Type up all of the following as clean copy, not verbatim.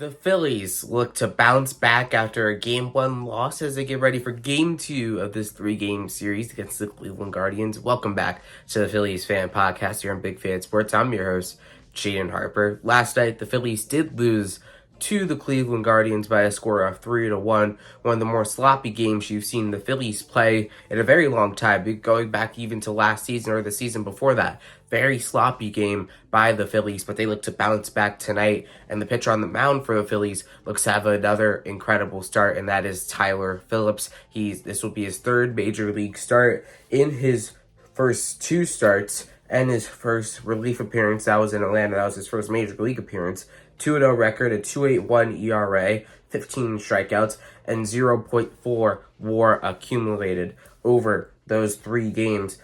The Phillies look to bounce back after a Game 1 loss as they get ready for Game 2 of this three-game series against the Cleveland Guardians. Welcome back to the Phillies Fan Podcast here on Big Fan Sports. I'm your host, Jaden Harper. Last night, the Phillies did lose to the Cleveland Guardians by a score of 3-1. One of the more sloppy games you've seen the Phillies play in a very long time, going back even to last season or the season before that. Very sloppy game by the Phillies, but they look to bounce back tonight. And the pitcher on the mound for the Phillies looks to have another incredible start, and that is Tyler Phillips. This will be his third major league start in his first two starts and his first relief appearance. That was in Atlanta. That was his first major league appearance. 2-0 record, a 2.81 ERA, 15 strikeouts, and 0.4 WAR accumulated over those three games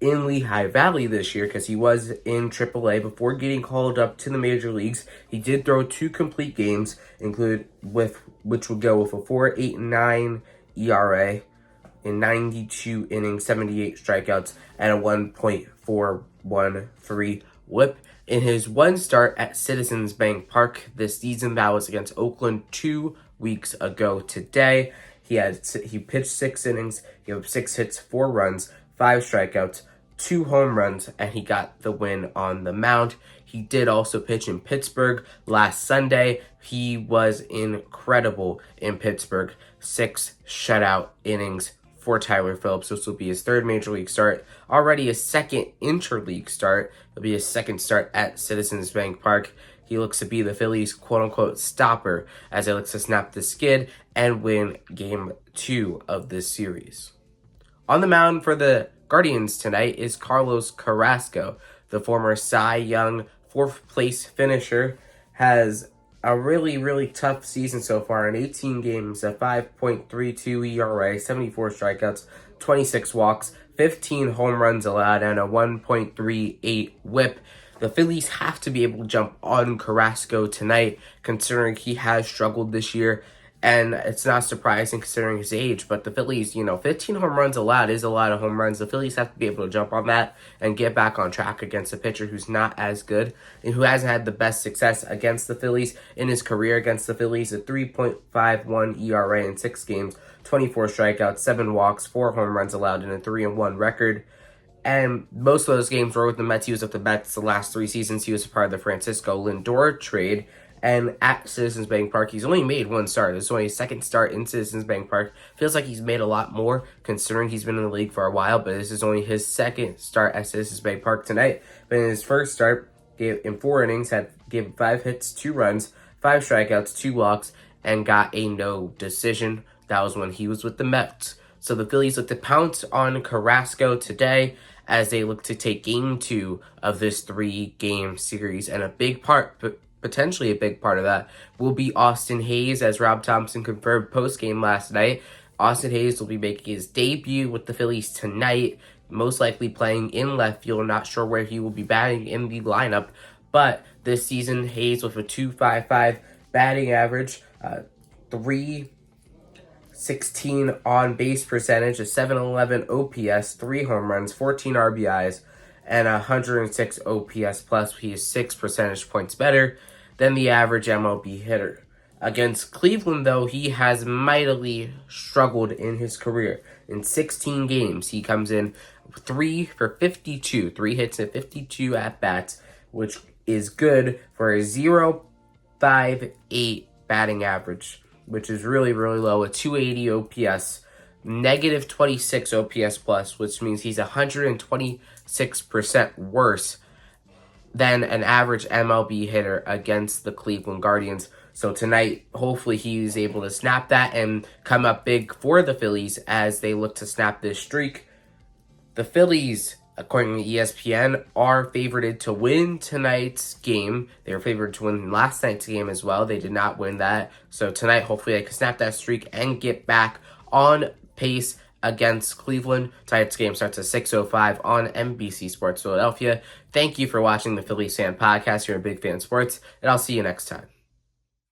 in Lehigh Valley this year, because he was in AAA before getting called up to the major leagues. He did throw two complete games, which would go with a 4.89 ERA in 92 innings, 78 strikeouts, and a 1.413 WHIP. In his one start at Citizens Bank Park this season, that was against Oakland 2 weeks ago today, he pitched 6 innings, he gave up 6 hits, 4 runs, 5 strikeouts, 2 home runs, and he got the win on the mound. He did also pitch in Pittsburgh last Sunday. He was incredible in Pittsburgh. 6 shutout innings for Tyler Phillips. This will be his third major league start. Already his second interleague start. It'll be his second start at Citizens Bank Park. He looks to be the Phillies' quote-unquote stopper as they look to snap the skid and win Game 2 of this series. On the mound for the Guardians tonight is Carlos Carrasco. The former Cy Young fourth-place finisher has a really tough season so far. In 18 games, a 5.32 ERA, 74 strikeouts, 26 walks, 15 home runs allowed, and a 1.38 WHIP. The Phillies have to be able to jump on Carrasco tonight, considering he has struggled this year. And it's not surprising considering his age, but the Phillies, 15 home runs allowed is a lot of home runs. The Phillies have to be able to jump on that and get back on track against a pitcher who's not as good and who hasn't had the best success against the Phillies in his career against the Phillies. A 3.51 ERA in 6 games, 24 strikeouts, 7 walks, 4 home runs allowed, and a 3-1 record. And most of those games were with the Mets. He was with the Mets the last 3 seasons. He was a part of the Francisco Lindor trade. And at Citizens Bank Park, he's only made one start. This is only his second start in Citizens Bank Park. Feels like he's made a lot more considering he's been in the league for a while, but this is only his second start at Citizens Bank Park tonight. But in his first start, in 4 innings, gave 5 hits, 2 runs, 5 strikeouts, 2 walks, and got a no decision. That was when he was with the Mets. So the Phillies look to pounce on Carrasco today as they look to take Game 2 of this 3-game series. And potentially a big part of that will be Austin Hayes, as Rob Thompson confirmed post-game last night. Austin Hayes will be making his debut with the Phillies tonight, most likely playing in left field. Not sure where he will be batting in the lineup, but this season, Hayes with a .255 batting average, 316 on-base percentage, a 711 OPS, 3 home runs, 14 RBIs, and 106 OPS plus. He is 6 percentage points better than the average MLB hitter. Against Cleveland, though, he has mightily struggled in his career. In 16 games, he comes in 3 for 52, 3 hits and 52 at-bats, which is good for a 0.58 batting average, which is really low, a 280 OPS, negative 26 OPS plus, which means he's 126% worse than an average MLB hitter against the Cleveland Guardians. So tonight, hopefully he's able to snap that and come up big for the Phillies as they look to snap this streak. The Phillies, according to ESPN, are favored to win tonight's game. They were favored to win last night's game as well. They did not win that. So tonight, hopefully they can snap that streak and get back on pace against Cleveland. Tonight's game starts at 6:05 on NBC Sports Philadelphia. Thank you for watching the Phillies Fan Podcast here at Big Fan Sports, and I'll see you next time.